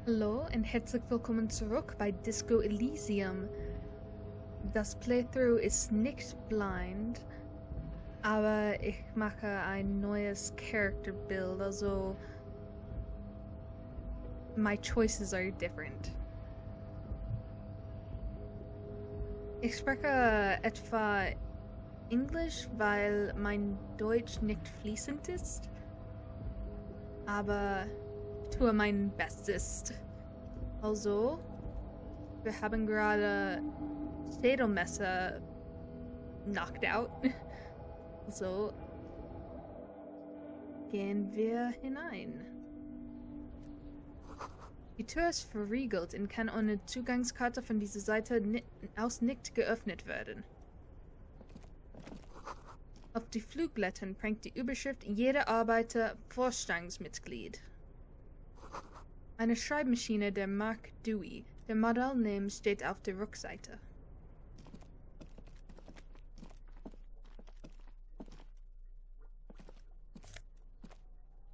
Hallo und herzlich willkommen zurück bei Disco Elysium. Das Playthrough ist nicht blind, aber ich mache ein neues Character Build, also my choices are different. Ich spreche etwa Englisch, weil mein Deutsch nicht fließend ist, aber ich tue mein Bestes. Also, wir haben gerade Schädelmesser knocked out. Also, gehen wir hinein. Die Tür ist verriegelt und kann ohne Zugangskarte von dieser Seite aus nicht geöffnet werden. Auf die Flugblättern prangt die Überschrift Jeder Arbeiter Vorstandsmitglied. Eine Schreibmaschine der Marke Dewey. Der Modellname steht auf der Rückseite.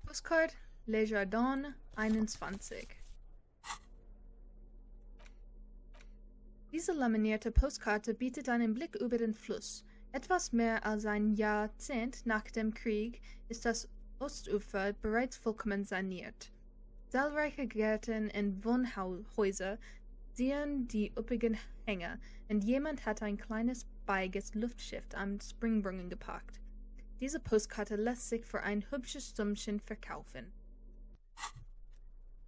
Postcard Le Jardin 21. Diese laminierte Postkarte bietet einen Blick über den Fluss. Etwas mehr als ein Jahrzehnt nach dem Krieg ist das Ostufer bereits vollkommen saniert. Zahlreiche Gärten und Wohnhäuser ziehen die üppigen Hänge und jemand hat ein kleines beiges Luftschiff am Springbrunnen geparkt. Diese Postkarte lässt sich für ein hübsches Summchen verkaufen.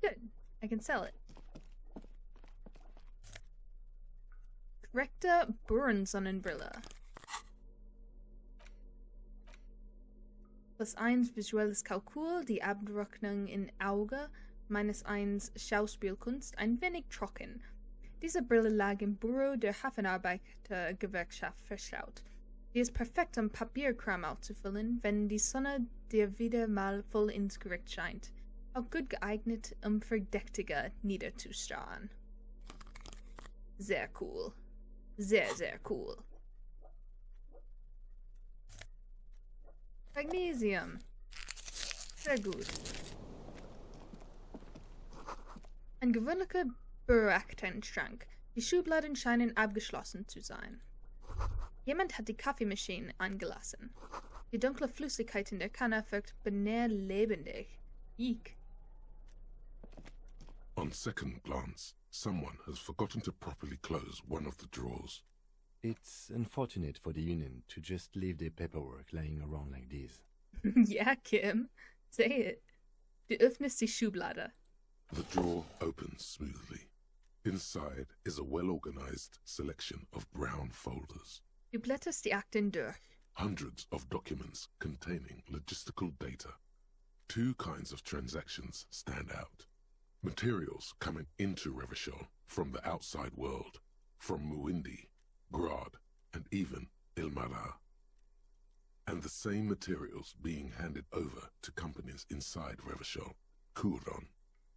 Good, I can sell it. Korrekte Buren-Sonnenbrille. +1 visuelles Kalkül, die Abrechnung in Auge, -1 Schauspielkunst, ein wenig trocken. Diese Brille lag im Büro der Hafenarbeitergewerkschaft verstaut. Die ist perfekt, um Papierkram auszufüllen, wenn die Sonne dir wieder mal voll ins Gesicht scheint. Auch gut geeignet, um Verdächtige niederzustarren. Sehr cool. Sehr, sehr cool. Magnesium. Sehr gut. Ein gewöhnlicher Büroaktenschrank. Die Schubladen scheinen abgeschlossen zu sein. Jemand hat die Kaffeemaschine angelassen. Die dunkle Flüssigkeit in der Kanne wirkt beinahe lebendig. Eek. On second glance, someone has forgotten to properly close one of the drawers. It's unfortunate for the union to just leave their paperwork lying around like this. Ja, Kim. Say it. Du öffnest die Schublade. The drawer opens smoothly. Inside is a well-organized selection of brown folders. Du blätterst die Akten durch. Hundreds of documents containing logistical data. Two kinds of transactions stand out. Materials coming into Revachol from the outside world, from Muindi, Grad, and even Ilmara. And the same materials being handed over to companies inside Revachol, Kuron,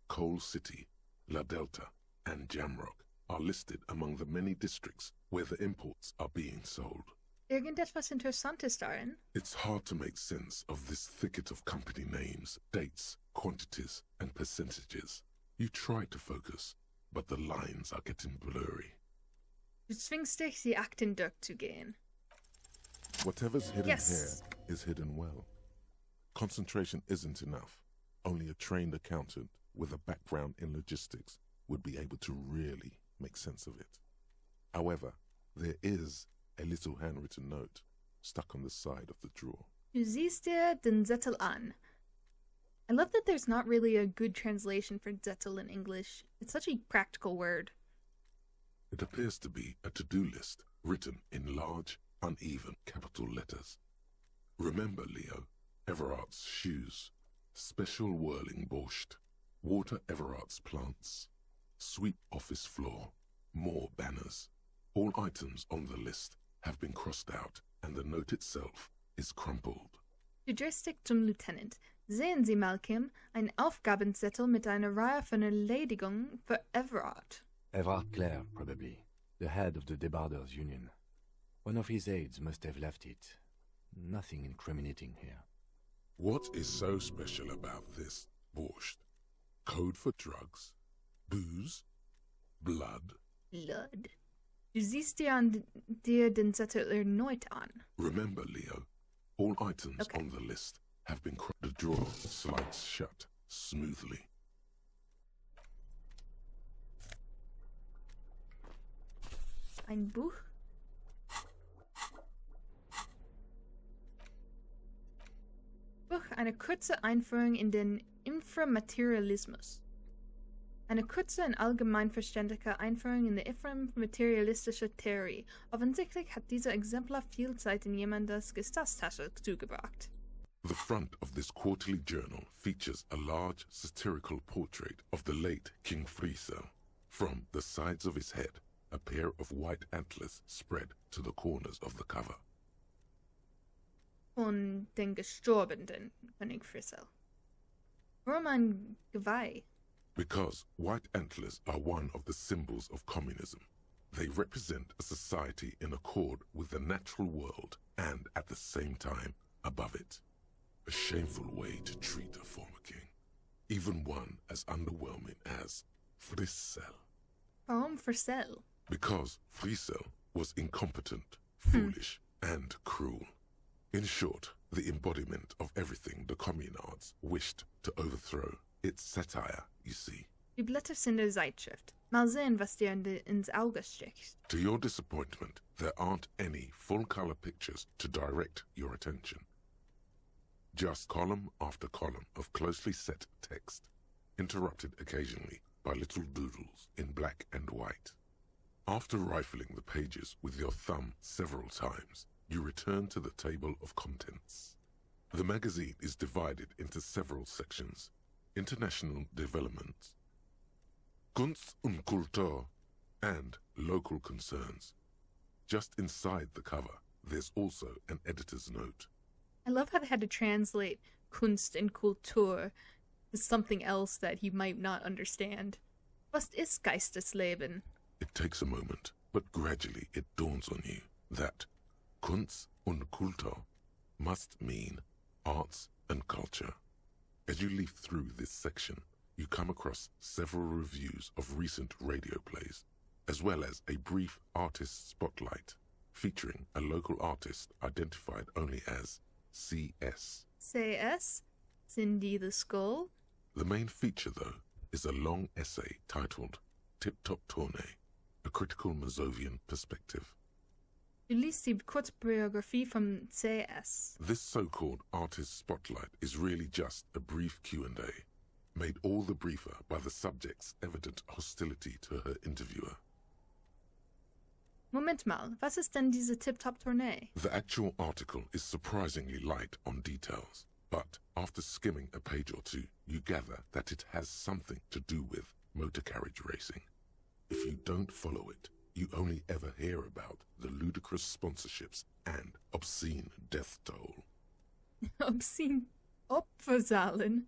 Coal City, La Delta, and Jamrock are listed among the many districts where the imports are being sold. Irgendetwas Interessantes darin? It's hard to make sense of this thicket of company names, dates, quantities, and percentages. You try to focus, but the lines are getting blurry. Du zwingst dich, die Akten durchzugehen. Whatever's hidden Yes. here is hidden well. Concentration isn't enough. Only a trained accountant with a background in logistics would be able to really make sense of it. However, there is a little handwritten note stuck on the side of the drawer. Du siehst dir den Zettel an. I love that there's not really a good translation for Zettel in English. It's such a practical word. It appears to be a to-do list written in large, uneven capital letters. Remember, Leo, Everart's shoes, special whirling borscht, water Everart's plants, sweep office floor, more banners. All items on the list have been crossed out and the note itself is crumpled. Du drehst dich zum Lieutenant. Sehen Sie, Malcolm, ein Aufgabenzettel mit einer Reihe von Erledigungen für Everard. Everard Clare, probably, the head of the Debarders Union. One of his aides must have left it. Nothing incriminating here. What is so special about this borscht? Code for drugs? Booze? Blood? Blood. Du siehst dir den Zettel erneut an. Remember, Leo, all items Okay. on the list have been the drawer slides shut smoothly. Ein Buch? Buch, eine kurze Einführung in den Inframaterialismus. Eine kurze und allgemeinverständliche Einführung in die inframaterialistische Theorie. Offensichtlich hat dieser Exemplar viel Zeit in jemandes Gestaltstasche zugebracht. The front of this quarterly journal features a large satirical portrait of the late King Friesel. From the sides of his head, a pair of white antlers spread to the corners of the cover. Von den gestorbenen König Friesel. Warum ein Geweih? Because white antlers are one of the symbols of communism. They represent a society in accord with the natural world and, at the same time, above it. A shameful way to treat a former king, even one as underwhelming as Friesel. Warum Friesel? Because Friesel was incompetent, foolish, and cruel. In short, the embodiment of everything the communards wished to overthrow. It's satire, you see. Die Blätter sind der Zeitschrift. Mal sehen, was dir ins Auge sticht. To your disappointment, there aren't any full-color pictures to direct your attention. Just column after column of closely set text, interrupted occasionally by little doodles in black and white. After rifling the pages with your thumb several times, you return to the table of contents. The magazine is divided into several sections: international developments, Kunst und Kultur, and local concerns. Just inside the cover, there's also an editor's note. I love how they had to translate Kunst und Kultur to something else that he might not understand. Was ist Geistesleben? It takes a moment, but gradually it dawns on you that Kunst und Kultur must mean arts and culture. As you leaf through this section, you come across several reviews of recent radio plays, as well as a brief artist spotlight featuring a local artist identified only as CS. CS? Cindy the Skull? The main feature, though, is a long essay titled Tip Top Tournee, a critical Mazovian perspective. Du liest die Kurzbiografie von CS. This so-called artist spotlight is really just a brief Q&A, made all the briefer by the subject's evident hostility to her interviewer. Moment mal, was ist denn diese Tip-Top-Tournee? The actual article is surprisingly light on details, but after skimming a page or two, you gather that it has something to do with motor carriage racing. If you don't follow it, you only ever hear about the ludicrous sponsorships and obscene death toll. Obscene Opferzahlen?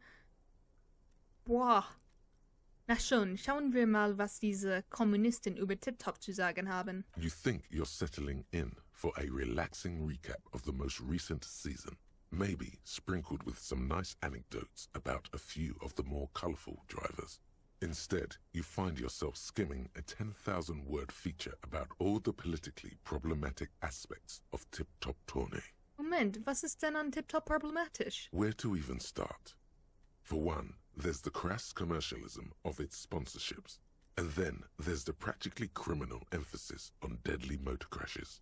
Boah. Na schon, schauen wir mal, was diese Kommunisten über Tip-Top zu sagen haben. You think you're settling in for a relaxing recap of the most recent season, maybe sprinkled with some nice anecdotes about a few of the more colorful drivers. Instead, you find yourself skimming a 10,000-word feature about all the politically problematic aspects of Tip Top Tournee. Moment, was ist denn an Tip-Top problematisch? Where to even start? For one, there's the crass commercialism of its sponsorships, and then there's the practically criminal emphasis on deadly motor crashes.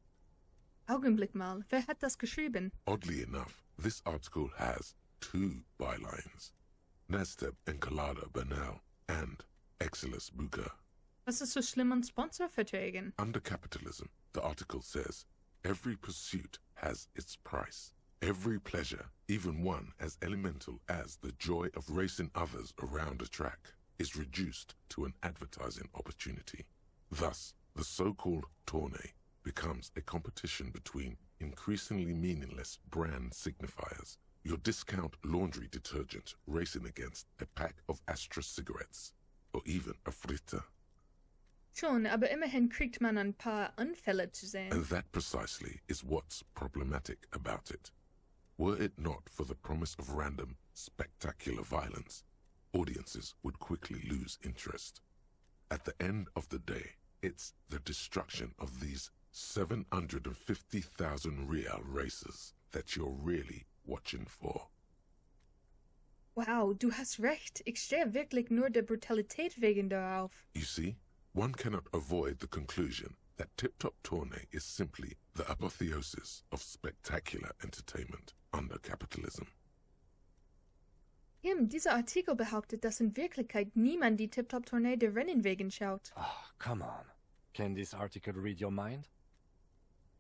Augenblick mal, wer hat das geschrieben? Oddly enough, this article has two bylines: Nasdeb Encolada Bernal and Exilus Buka. Was ist so schlimm an Sponsorverträgen? Under capitalism, the article says, every pursuit has its price. Every pleasure, even one as elemental as the joy of racing others around a track, is reduced to an advertising opportunity. Thus, the so-called tournée becomes a competition between increasingly meaningless brand signifiers. Your discount laundry detergent racing against a pack of Astra cigarettes, or even a Fritter. Schon, aber immerhin kriegt man ein paar Unfälle zu sehen. And that precisely is what's problematic about it. Were it not for the promise of random, spectacular violence, audiences would quickly lose interest. At the end of the day, it's the destruction of these 750,000 real races that you're really watching for. Wow, du hast recht. Ich stehe wirklich nur der Brutalität wegen darauf. You see, one cannot avoid the conclusion that Tip-Top Tourney is simply the apotheosis of spectacular entertainment under capitalism. Dieser Artikel behauptet, dass in Wirklichkeit niemand die Tip-Top-Tournee der Rennen wegen schaut. Oh, come on. Can this article read your mind?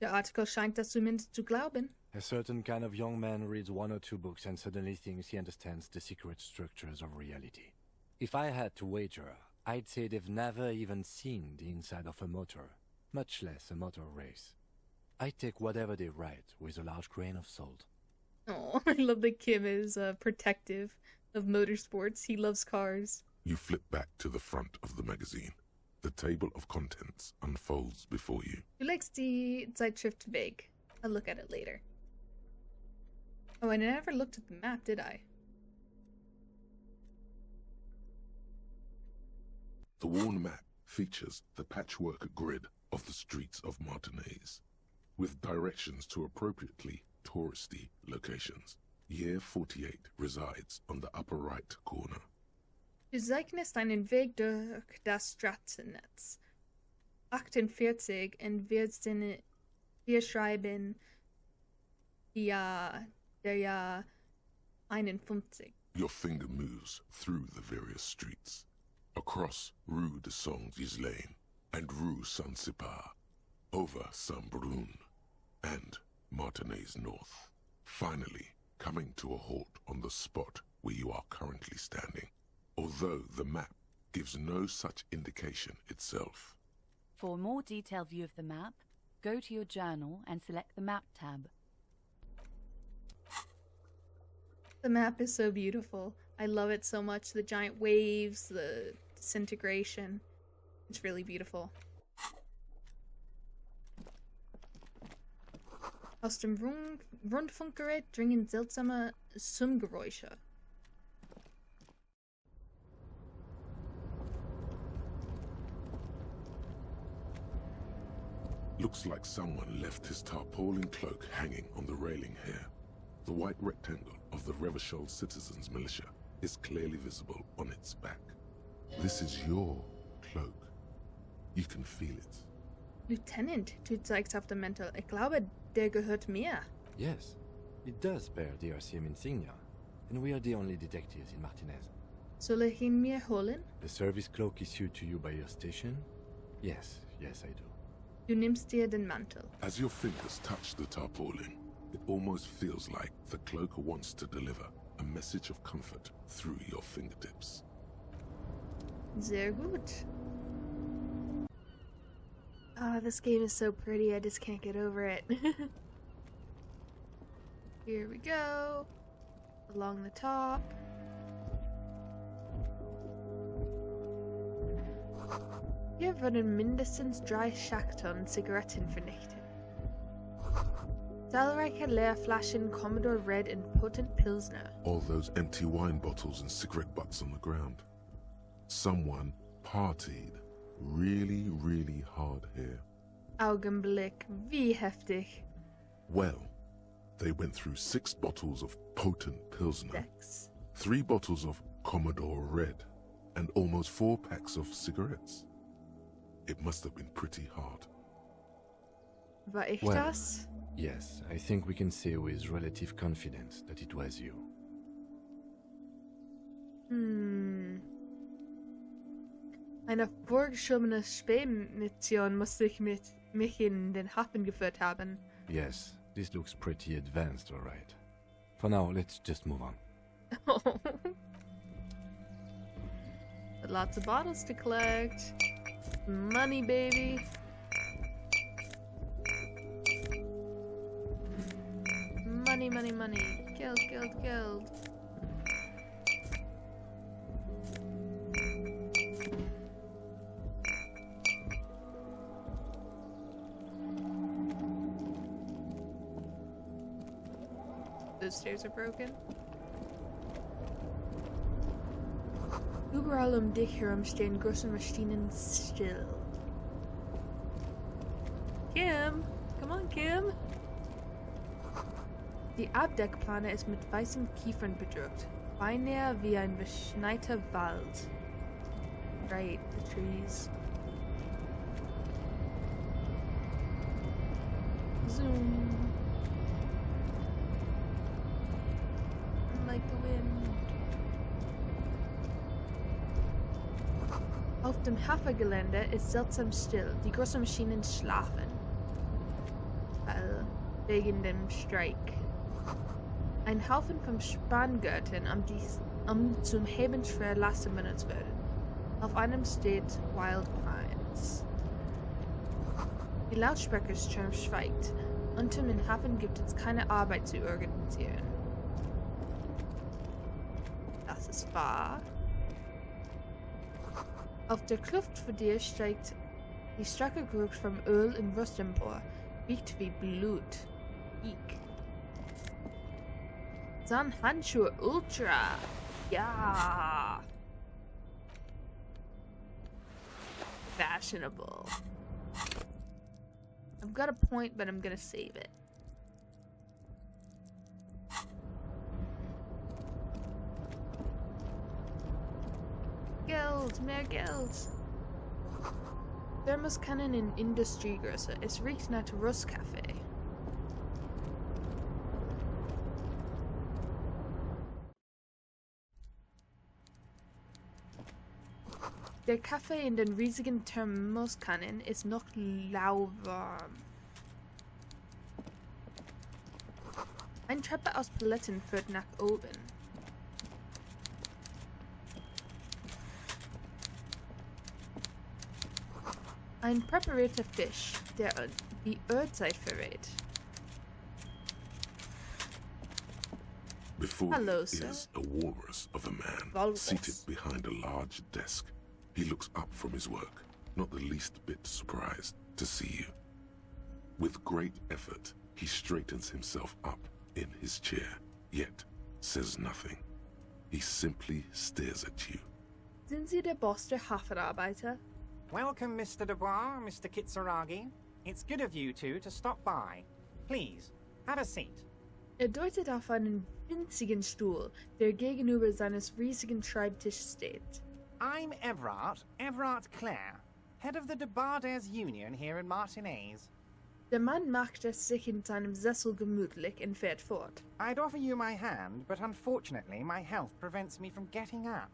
Der Artikel scheint das zumindest zu glauben. A certain kind of young man reads one or two books and suddenly thinks he understands the secret structures of reality. If I had to wager, I'd say they've never even seen the inside of a motor, much less a motor race. I take whatever they write with a large grain of salt. Oh, I love that Kim is protective of motorsports. He loves cars. You flip back to the front of the magazine. The table of contents unfolds before you. Du legst die Zeitschrift weg. I'll look at it later. Oh, I never looked at the map, did I? The worn map features the patchwork grid of the streets of Martinez, with directions to appropriately touristy locations. Year 48 resides on the upper right corner. Du zeichnest einen Weg durch das Straßennetz. 48 und wir schreiben der Jahr 51. Your finger moves through the various streets, across Rue de Saint-Ghislain and Rue Saint-Cypar, over Saint-Brun and Martinez North, finally coming to a halt on the spot where you are currently standing, although the map gives no such indication itself. For a more detailed view of the map, go to your journal and select the Map tab. The map is so beautiful. I love it so much. The giant waves, the disintegration. It's really beautiful. Aus dem Rundfunkgerät dringen seltsame Summgeräusche. Looks like someone left his tarpaulin cloak hanging on the railing here. The white rectangle of the Revachol Citizens Militia is clearly visible on its back. This is your cloak. You can feel it. Lieutenant, du zeigst auf dem Mantel. Ich glaube, der gehört mir. Yes, it does bear the RCM insignia, and we are the only detectives in Martinez. Soll ich ihn mir holen? The service cloak issued to you by your station? Yes, I do. Du nimmst dir den Mantel. As your fingers touch the tarpaulin, it almost feels like the cloak wants to deliver a message of comfort through your fingertips. Sehr gut. Ah, this game is so pretty, I just can't get over it. Here we go. Along the top. Hier wurden mindestens 3 Schachteln Zigaretten vernichtet. Zahlreiche Leerflaschen Commodore Red and Potent Pilsner. All those empty wine bottles and cigarette butts on the ground. Someone partied really, really hard here. Augenblick, wie heftig. Well, they went through 6 bottles of Potent Pilsner, 6. 3 bottles of Commodore Red, and almost 4 packs of cigarettes. It must have been pretty hard. War ich Well, das? Yes, I think we can say with relative confidence that it was you. Eine vorgeschobene Spähmission musste ich mich in den Hafen geführt haben. Yes, this looks pretty advanced, alright. For now, let's just move on. But lots of bottles to collect. Money, baby. Money, money, money. Geld, geld, geld. Those stairs are broken. Überall dich herum stehen große Maschinen still. Kim! Come on, Kim! Die Abdeckplane ist mit weißen Kiefern bedruckt, beinahe wie ein verschneiter Wald. Right, the trees. Zoom. Like the wind. Auf dem Hafengelände ist seltsam still. Die großen Maschinen schlafen. Wegen dem Streik. Ein Haufen von Spanngurten am zum Heben schwer Lasten benutzt werden. Auf einem steht Wild Pines. Die Lautsprecherstürm schweigt. Unten im Hafen gibt es keine Arbeit zu organisieren. Das ist wahr. Auf der Kluft vor dir steigt die starke Geruch vom Öl im Rost empor. Riecht wie Blut. Eek. Dann Handschuhe Ultra. Ja. Fashionable. I've got a point, but I'm gonna save it. Geld, mehr Geld. Thermoskannen in Industriegröße. Es riecht nach Rostkaffee. Der Kaffee in den riesigen Thermoskannen ist noch lauwarm. Eine Treppe aus Paletten führt nach oben. Ein präparierter Fisch, der die Uhrzeit verrät. Before Hello, you sir. is a walrus of a man Walrus. seated behind a large desk. He looks up from his work, not the least bit surprised to see you. With great effort, he straightens himself up in his chair, yet says nothing. He simply stares at you. Sind Sie der Boss der Hafenarbeiter? Welcome, Mr. Dubois, Mr. Kitsuragi. It's good of you two to stop by. Please, have a seat. Deutet auf einen winzigen Stuhl, der gegenüber seines riesigen Schreibtischs steht. I'm Everard Clare, head of the Debarders Union here in Martinez. Der Mann macht es sich in seinem Sessel gemütlich und fährt fort. I'd offer you my hand, but unfortunately my health prevents me from getting up.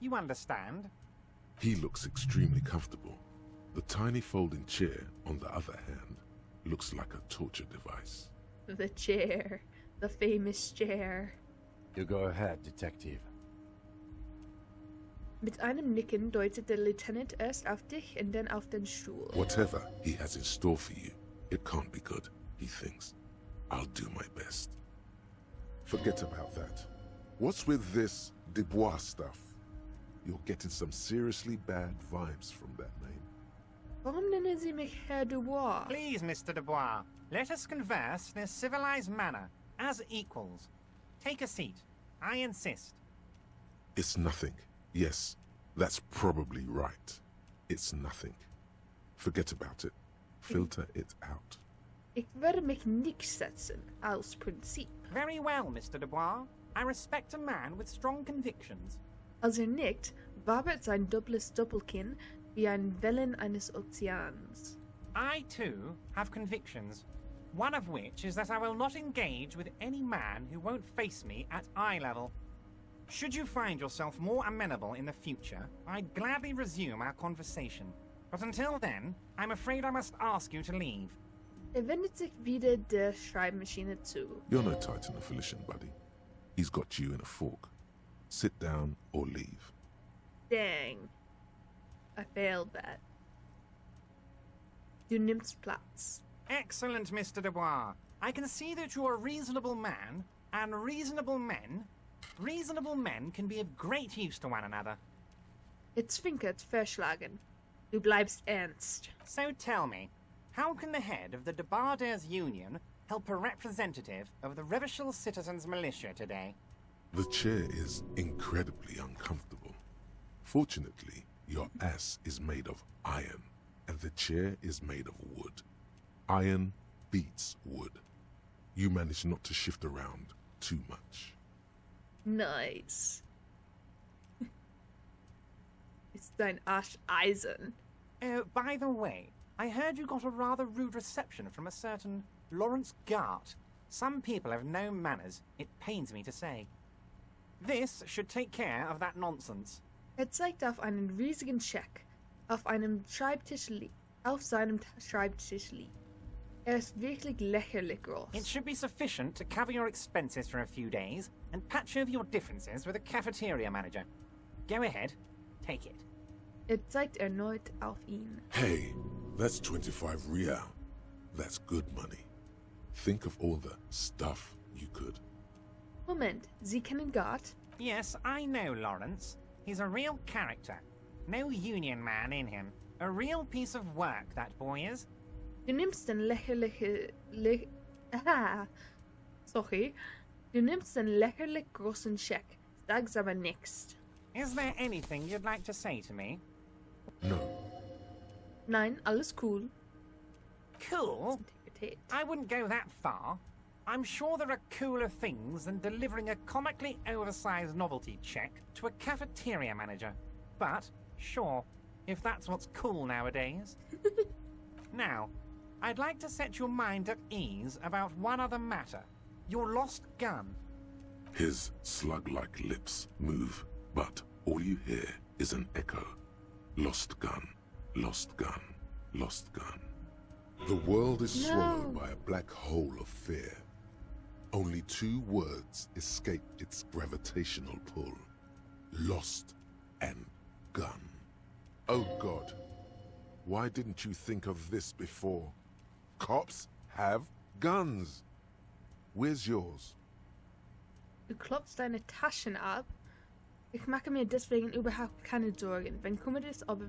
You understand? He looks extremely comfortable. The tiny folding chair, on the other hand, looks like a torture device. The chair. The famous chair. You go ahead, Detective. Mit einem Nicken deutet der Lieutenant erst auf dich und dann auf den Stuhl. Whatever he has in store for you, it can't be good, he thinks. I'll do my best. Forget about that. What's with this Dubois stuff? You're getting some seriously bad vibes from that name. Warum nennen Sie mich Herr Dubois? Please, Mr. Dubois, let us converse in a civilized manner, as equals. Take a seat. I insist. It's nothing. Yes, that's probably right. It's nothing. Forget about it. Filter it out. Ich werde mich nicht setzen, aus Prinzip. Very well, Mr. Dubois. I respect a man with strong convictions. Als nickt, wabert sein doppeltes Doppelkinn wie ein Wellen eines Ozeans. I, too, have convictions. One of which is that I will not engage with any man who won't face me at eye level. Should you find yourself more amenable in the future, I'd gladly resume our conversation. But until then, I'm afraid I must ask you to leave. Wendet sich wieder der Schreibmaschine zu. You're no Titan affiliation, buddy. He's got you in a fork. Sit down or leave. Dang. I failed that. Du nimmst Platz. Excellent, Mr. Dubois. I can see that you're a reasonable man, and reasonable men can be of great use to one another. It zwinkert verschlagen. Du bleibst ernst. So tell me, how can the head of the Debarders Union help a representative of the Revachol Citizens Militia today? The chair is incredibly uncomfortable. Fortunately, your ass is made of iron, and the chair is made of wood. Iron beats wood. You manage not to shift around too much. Nice. Ist dein Arsch Eisen? Oh, by the way, I heard you got a rather rude reception from a certain Lawrence Gart. Some people have no manners, it pains me to say. This should take care of that nonsense. Zeigt auf einen riesigen Scheck, auf seinem Schreibtisch liegt. Ist wirklich lächerlich groß. It should be sufficient to cover your expenses for a few days and patch over your differences with a cafeteria manager. Go ahead, take it. Zeigt erneut auf ihn. Hey, that's 25 real. That's good money. Think of all the stuff you could. Moment, Sie kennen Gart? Yes, I know Lawrence. He's a real character. No union man in him. A real piece of work, that boy is. Du nimmst den Sorry. Du nimmst den lächerlich großen Scheck. Sag's aber nix. Is there anything you'd like to say to me? No. Nein, alles cool. Cool? Integrität. I wouldn't go that far. I'm sure there are cooler things than delivering a comically oversized novelty check to a cafeteria manager. But, sure, if that's what's cool nowadays. Now, I'd like to set your mind at ease about one other matter. Your lost gun. His slug-like lips move, but all you hear is an echo. Lost gun, lost gun, lost gun. The world is swallowed by a black hole of fear. Only 2 words escape its gravitational pull. Lost and gun. Oh God, why didn't you think of this before? Cops have guns. Where's yours? Du klopfst deine Taschen ab. Ich mache mir deswegen überhaupt keine Sorgen, wenn kümmert es, ob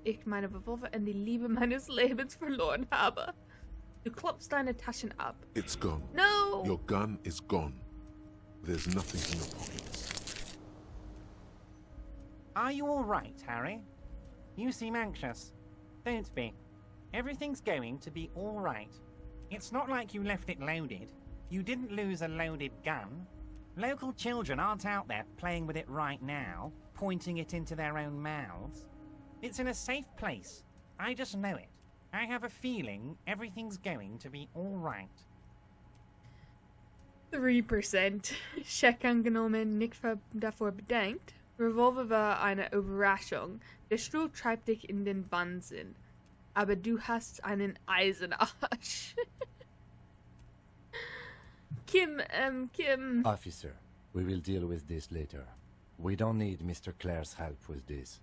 ich meine Revolver und die Liebe meines Lebens verloren habe. Du klopfst deine Taschen ab. It's gone. No! Your gun is gone. There's nothing in your pockets. Are you all right, Harry? You seem anxious. Don't be. Everything's going to be all right. It's not like you left it loaded. You didn't lose a loaded gun. Local children aren't out there playing with it right now, pointing it into their own mouths. It's in a safe place. I just know it. I have a feeling everything's going to be all right. 3%. Scheck angenommen, nicht davor bedenkt. Revolver war eine Überraschung. Der Stuhl treibt dich in den Wahnsinn. Aber du hast einen Eisenarsch. Kim. Officer, we will deal with this later. We don't need Mr. Clare's help with this.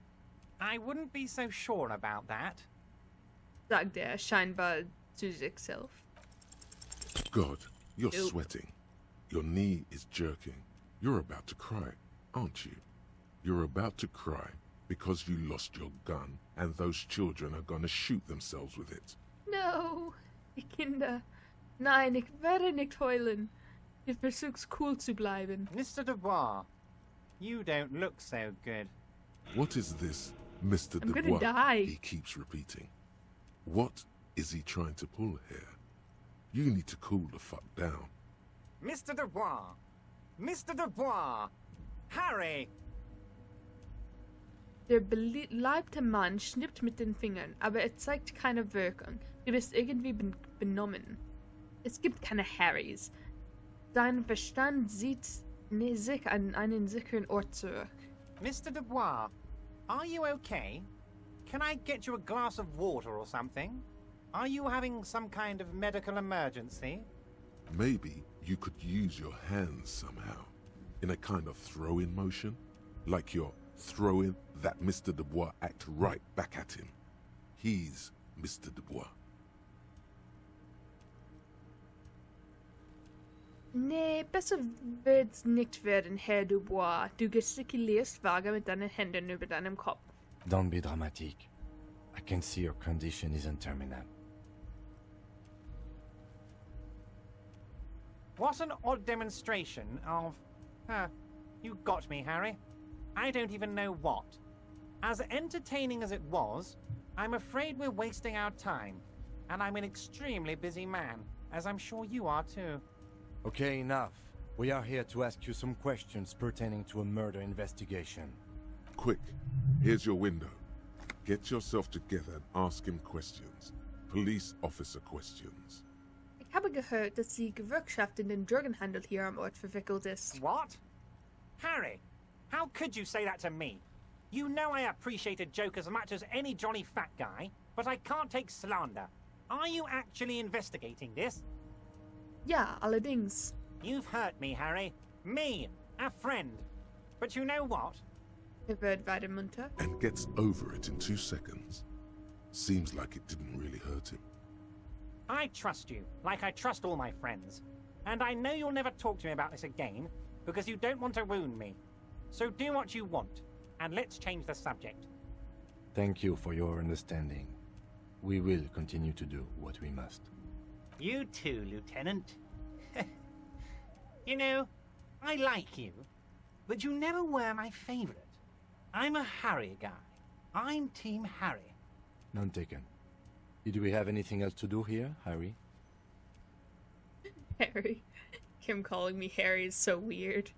I wouldn't be so sure about that. Sagt scheinbar zu sich selbst. God, you're Nope. sweating. Your knee is jerking. You're about to cry, aren't you? You're about to cry because you lost your gun and those children are gonna shoot themselves with it. No, die Kinder. Nein, ich werde nicht heulen. Ich versuch's cool zu bleiben. Mr. Dubois, you don't look so good. What is this, Mr. I'm gonna Dubois? die. He keeps repeating. What is he trying to pull here? You need to cool the fuck down. Mr. Dubois! Mr. Dubois! Harry! Der beleibte Mann schnippt mit den Fingern, aber er zeigt keine Wirkung. Du bist irgendwie benommen. Es gibt keine Harrys. Dein Verstand zieht sich an einen sicheren Ort zurück. Mr. Dubois, are you okay? Can I get you a glass of water or something? Are you having some kind of medical emergency? Maybe you could use your hands somehow, in a kind of throw-in motion, like you're throwing that Mr. Dubois act right back at him. He's Mr. Dubois. Nee, besser wird's nicht werden, Herr Dubois. Du gestikulierst vage mit deinen Händen über deinem Kopf. Don't be dramatic. I can see your condition isn't terminal. What an odd demonstration of... you got me, Harry. I don't even know what. As entertaining as it was, I'm afraid we're wasting our time. And I'm an extremely busy man, as I'm sure you are too. Okay, enough. We are here to ask you some questions pertaining to a murder investigation. Quick, here's your window. Get yourself together and ask him questions. Police officer questions. Ich habe gehört, dass die Gewerkschaft in den Drogenhandel hier am Ort verwickelt ist. What? Harry, how could you say that to me? You know I appreciate a joke as much as any jolly fat guy, but I can't take slander. Are you actually investigating this? Ja, allerdings. You've hurt me, Harry. Me, a friend. But you know what? Wird weiter munter. And gets over it in 2 seconds. Seems like it didn't really hurt him. I trust you, like I trust all my friends. And I know you'll never talk to me about this again, because you don't want to wound me. So do what you want, and let's change the subject. Thank you for your understanding. We will continue to do what we must. You too, Lieutenant. You know, I like you, but you never were my favorite. I'm a Harry guy. I'm Team Harry. None taken. Did we have anything else to do here, Harry? Harry. Him calling me Harry is so weird.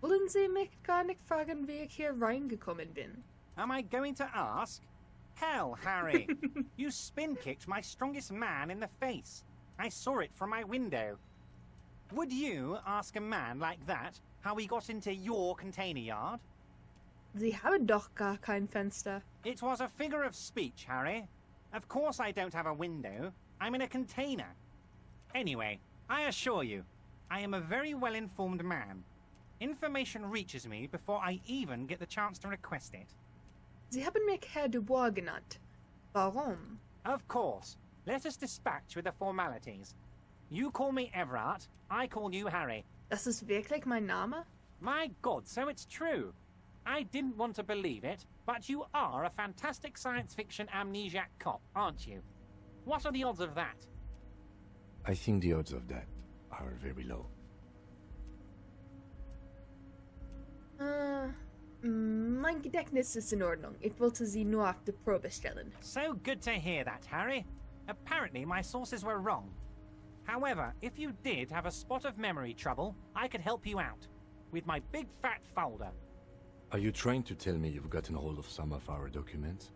Wollen Sie mich gar nicht fragen, wie ich hier reingekommen bin? Am I going to ask? Hell, Harry. You spin-kicked my strongest man in the face. I saw it from my window. Would you ask a man like that how he got into your container yard? Sie haben doch gar kein Fenster. It was a figure of speech, Harry. Of course I don't have a window. I'm in a container. Anyway, I assure you, I am a very well-informed man. Information reaches me before I even get the chance to request it. Sie haben mich Herr Dubois genannt. Warum? Of course. Let us dispatch with the formalities. You call me Everard, I call you Harry. Das ist wirklich mein Name? My God, so it's true. I didn't want to believe it, but you are a fantastic science fiction amnesiac cop, aren't you? What are the odds of that? I think the odds of that are very low. Mein Gedächtnis ist in Ordnung. Ich wollte Sie nur auf die Probe stellen. So good to hear that, Harry. Apparently my sources were wrong. However, if you did have a spot of memory trouble, I could help you out. With my big fat folder. Are you trying to tell me you've gotten hold of some of our documents?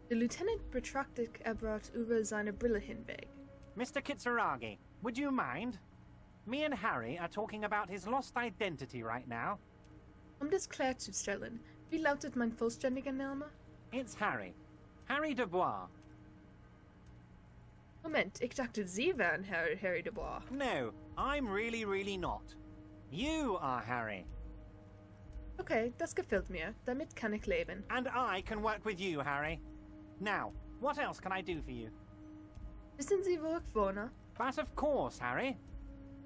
Der Lieutenant betrachtet Everard über seine Brille hinweg. Mr. Kitsuragi, would you mind? Me and Harry are talking about his lost identity right now. Das klarzustellen, wie lautet mein vollständiger Name? It's Harry. Harry Dubois. Moment, ich dachte, Sie wären Harry Dubois. No, I'm really not. You are Harry. Okay, das gefällt mir. Damit kann ich leben. And I can work with you, Harry. Now, what else can I do for you? Wissen Sie, wo ich wohne? But of course, Harry.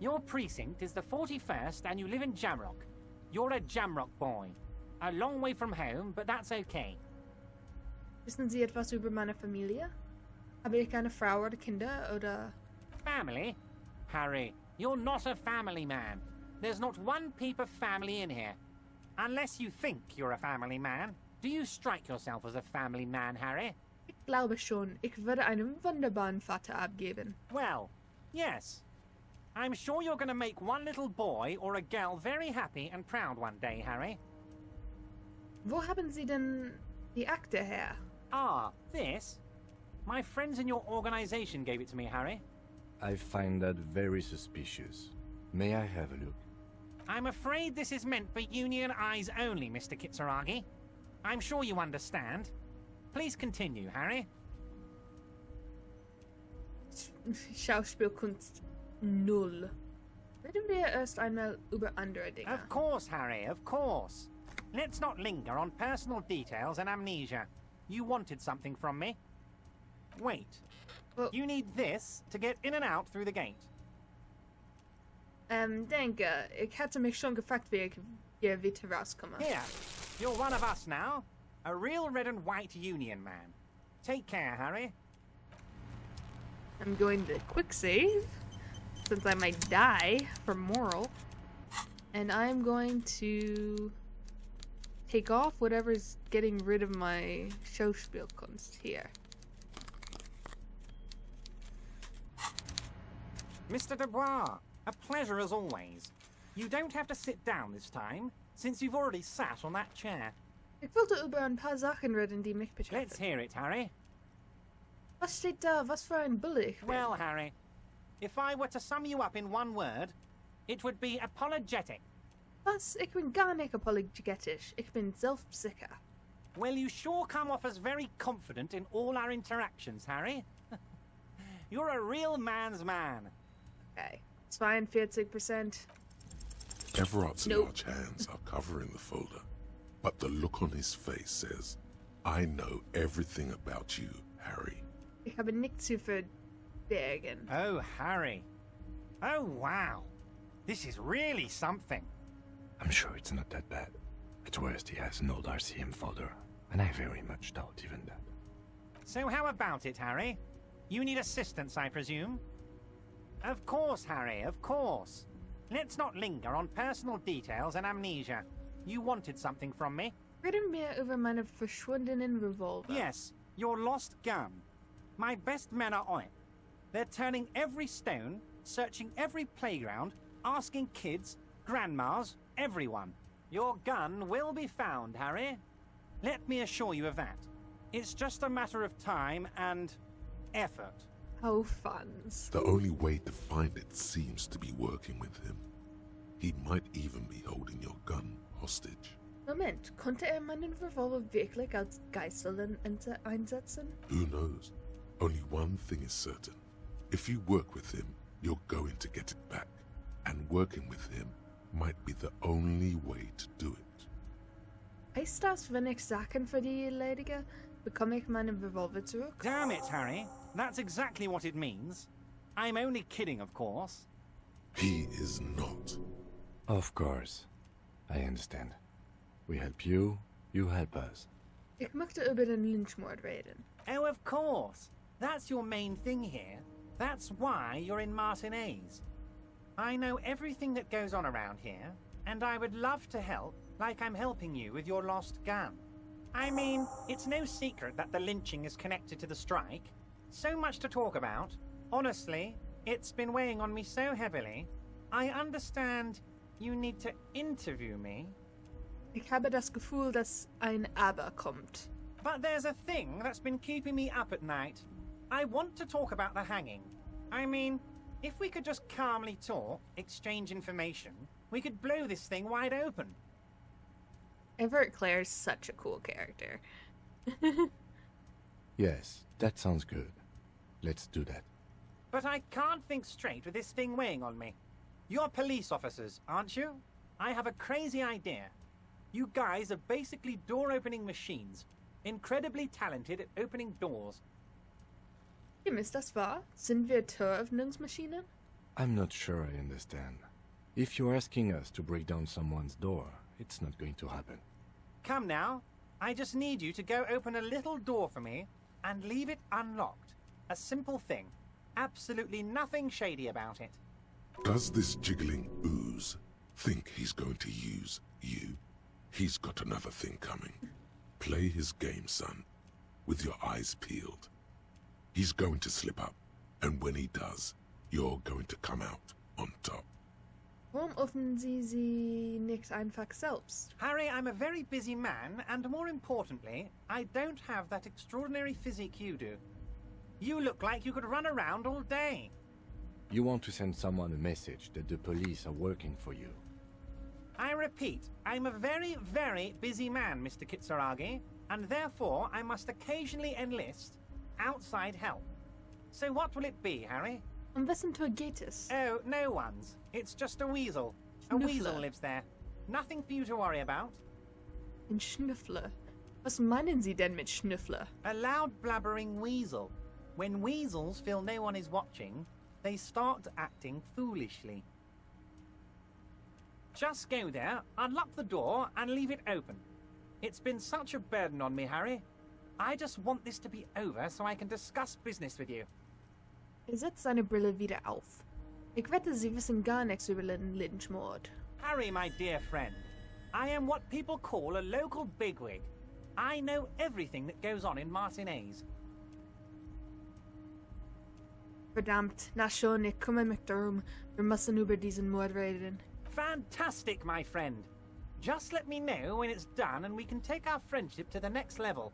Your precinct is the 41st and you live in Jamrock. You're a Jamrock boy. A long way from home, but that's okay. Wissen Sie etwas über meine Familie? Habe ich eine Frau oder Kinder oder... Family? Harry, you're not a family man. There's not one peep of family in here. Unless you think you're a family man. Do you strike yourself as a family man, Harry? Ich glaube schon, ich würde einen wunderbaren Vater abgeben. Well, yes. I'm sure you're going to make one little boy or a girl very happy and proud one day, Harry. Wo haben Sie denn die Akte her? Ah, this? My friends in your organization gave it to me, Harry. I find that very suspicious. May I have a look? I'm afraid this is meant for union eyes only, Mr. Kitsuragi. I'm sure you understand. Please continue, Harry. Schauspielkunst null. Reden wir erst einmal über andere Dinge. Of course, Harry, of course. Let's not linger on personal details and amnesia. You wanted something from me. Wait. Well, you need this to get in and out through the gate. Denke, ich hatte mich schon gefragt, wie ich hier wieder rauskomme. Here, you're one of us now. A real red and white union man. Take care, Harry. I'm going to quick save, since I might die from moral. And I'm going to take off whatever's getting rid of my Schauspielkunst here. Mr. Dubois, a pleasure as always. You don't have to sit down this time, since you've already sat on that chair. Ik wilde über ein paar Sachen reden, die mich betreffen. Let's hear it, Harry. Was steht da? Was für ein Bulle ich bin? Well, Harry, if I were to sum you up in one word, it would be apologetic. Was? Ich bin gar nicht apologetisch. Ich bin selbstsicher. Well, you sure come off as very confident in all our interactions, Harry. You're a real man's man. Okay. 42%. Everard's Nope. large hands are covering the folder, but the look on his face says, I know everything about you, Harry. Ich habe nichts zu verbergen. Oh, Harry. Oh, wow. This is really something. I'm sure it's not that bad. At worst, he has an old RCM folder, and I very much doubt even that. So how about it, Harry? You need assistance, I presume? Of course, Harry, of course. Let's not linger on personal details and amnesia. You wanted something from me? Rede mir über meine verschwundenen Revolver. Yes, your lost gun. My best men are on it. They're turning every stone, searching every playground, asking kids, grandmas, everyone. Your gun will be found, Harry. Let me assure you of that. It's just a matter of time and effort. Oh, funds. The only way to find it seems to be working with him. He might even be holding your gun hostage. Moment, konnte meinen Revolver wirklich als Geiseln einsetzen? Who knows? Only one thing is certain. If you work with him, you're going to get it back. And working with him might be the only way to do it. Heißt das, wenn ich Sachen für die erledige, bekomme ich meinen Revolver zurück? Damn it, Harry. That's exactly what it means. I'm only kidding, of course. He is not. Of course. I understand. We help you, you help us. Ich möchte über den Lynchmord reden. Oh, of course. That's your main thing here. That's why you're in Martinez. I know everything that goes on around here, and I would love to help, like I'm helping you with your lost gun. I mean, it's no secret that the lynching is connected to the strike. So much to talk about. Honestly, it's been weighing on me so heavily. I understand you need to interview me. Ich habe das Gefühl, dass ein Aber kommt. But there's a thing that's been keeping me up at night. I want to talk about the hanging. I mean, if we could just calmly talk, exchange information, we could blow this thing wide open. Everett Clare's such a cool character. Yes, that sounds good. Let's do that. But I can't think straight with this thing weighing on me. You're police officers, aren't you? I have a crazy idea. You guys are basically door-opening machines. Incredibly talented at opening doors. Tim, ist das wahr? Sind wir Türöffnungsmaschinen? I'm not sure I understand. If you're asking us to break down someone's door, it's not going to happen. Come now. I just need you to go open a little door for me and leave it unlocked. A simple thing. Absolutely nothing shady about it. Does this jiggling ooze think he's going to use you? He's got another thing coming. Play his game, son, with your eyes peeled. He's going to slip up, and when he does, you're going to come out on top. Warum öffnen sie nicht einfach selbst? Harry, I'm a very busy man, and more importantly, I don't have that extraordinary physique you do. You look like you could run around all day. You want to send someone a message that the police are working for you. I repeat, I'm a very, very busy man, Mr. Kitsuragi, and therefore I must occasionally enlist outside help. So what will it be, Harry? Um wessen Tür geht es? Oh, no one's. It's just a weasel. A Schnüffler. weasel lives there. Nothing for you to worry about. Ein Schnüffler. Was meinen Sie denn mit Schnüffler? A loud blabbering weasel. When weasels feel no one is watching, they start acting foolishly. Just go there, unlock the door, and leave it open. It's been such a burden on me, Harry. I just want this to be over so I can discuss business with you. Setzt seine Brille wieder auf. Ich wette, Sie wissen gar nichts über den Lynchmord. Harry, my dear friend, I am what people call a local bigwig. I know everything that goes on in Martinez. Verdammt, na schon, ich komme mich darum. Wir müssen über diesen Mord reden. Fantastic, my friend. Just let me know when it's done and we can take our friendship to the next level.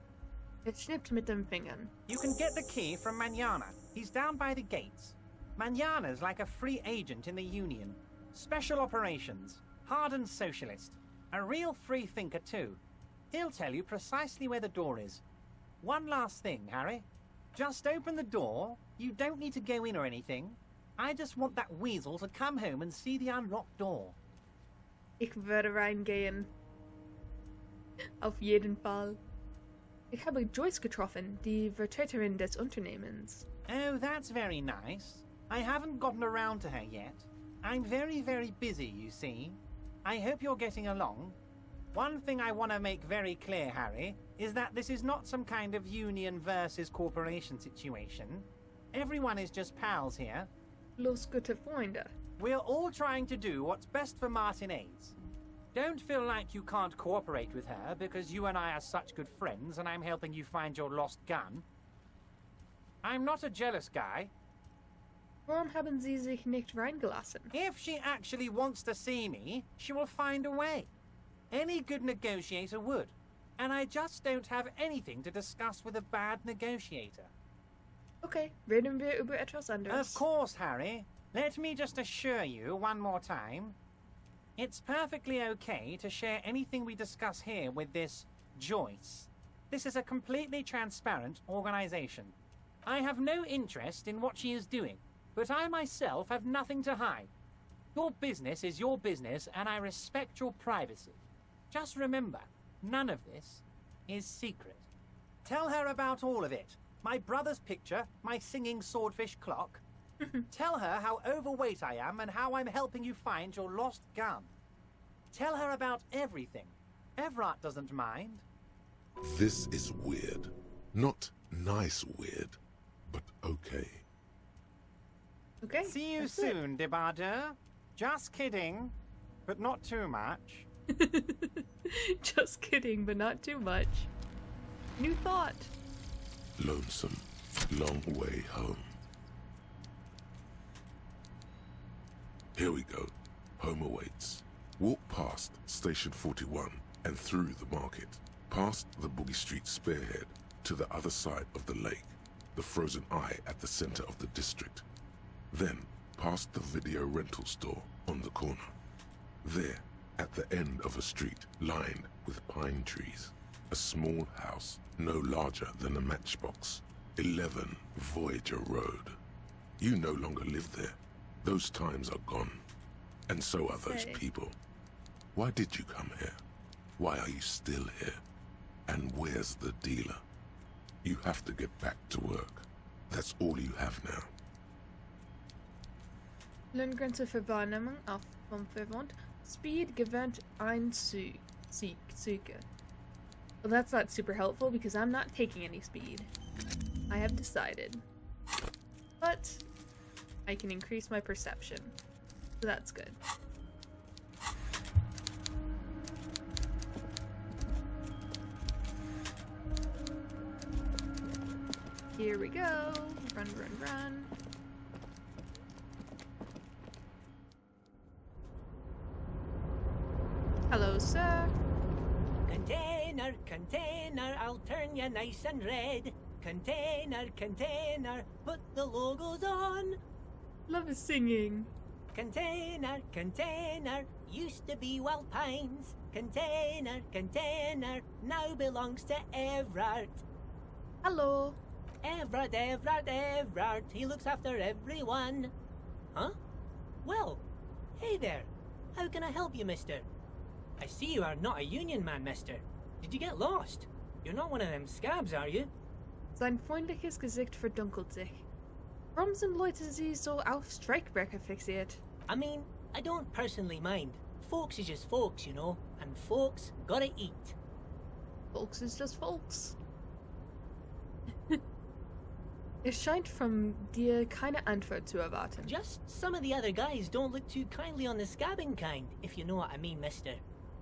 Schnippt mit den Fingern. You can get the key from Manana. He's down by the gates. Manana's like a free agent in the Union. Special operations. Hardened socialist. A real free thinker too. He'll tell you precisely where the door is. One last thing, Harry. Just open the door. You don't need to go in or anything. I just want that weasel to come home and see the unlocked door. Ich würde reingehen. Auf jeden Fall. Ich habe Joyce getroffen, die Vertreterin des Unternehmens. Oh, that's very nice. I haven't gotten around to her yet. I'm very, very busy, you see. I hope you're getting along. One thing I want to make very clear, Harry, is that this is not some kind of union versus corporation situation. Everyone is just pals here. Los gute Freunde. We're all trying to do what's best for Martinez. Don't feel like you can't cooperate with her because you and I are such good friends and I'm helping you find your lost gun. I'm not a jealous guy. Warum haben Sie sich nicht reingelassen? If she actually wants to see me, she will find a way. Any good negotiator would. And I just don't have anything to discuss with a bad negotiator. Okay, reden wir über etwas anderes. Of course, Harry. Let me just assure you one more time. It's perfectly okay to share anything we discuss here with this Joyce. This is a completely transparent organization. I have no interest in what she is doing, but I myself have nothing to hide. Your business is your business, and I respect your privacy. Just remember, none of this is secret. Tell her about all of it. My brother's picture, my singing swordfish clock. Tell her how overweight I am and how I'm helping you find your lost gun. Tell her about everything. Everett doesn't mind. This is weird. Not nice weird, but okay. Okay. See you that's soon, Debardeur. Just kidding, but not too much. it. Just kidding, but not too much. New thought. Lonesome, long way home. Here we go. Home awaits. Walk past Station 41 and through the market, past the Boogie Street spearhead to the other side of the lake, the frozen eye at the center of the district. Then past the video rental store on the corner. There, at the end of a street lined with pine trees, a small house no larger than a matchbox. 11 Voyager Road. You no longer live there. Those times are gone. And so are those people. Why did you come here? Why are you still here? And where's the dealer? You have to get back to work. That's all you have now. Lohngrenze für Wahrnehmung auf 500. Speed gewinnt ein Züge. Well, that's not super helpful because I'm not taking any speed. I have decided. But I can increase my perception. So that's good. Here we go. Run, run, run. Hello, sir. Container, container, I'll turn you nice and red. Container, container, put the logos on. Love his singing. Container, container, used to be Wild Pines. Container, container, now belongs to Everett. Hello. Everett, Everett, Everett, he looks after everyone. Huh? Well, hey there. How can I help you, mister? I see you are not a union man, mister. Did you get lost? You're not one of them scabs, are you? Sein freundliches Gesicht verdunkelt sich. Warum sind Leute sie so auf Streikbrecher fixiert? I mean, I don't personally mind. Folks is just folks, you know, and folks gotta eat. Folks is just folks. Es scheint von dir keine Antwort zu erwarten. Just some of the other guys don't look too kindly on the scabbing kind, if you know what I mean, mister.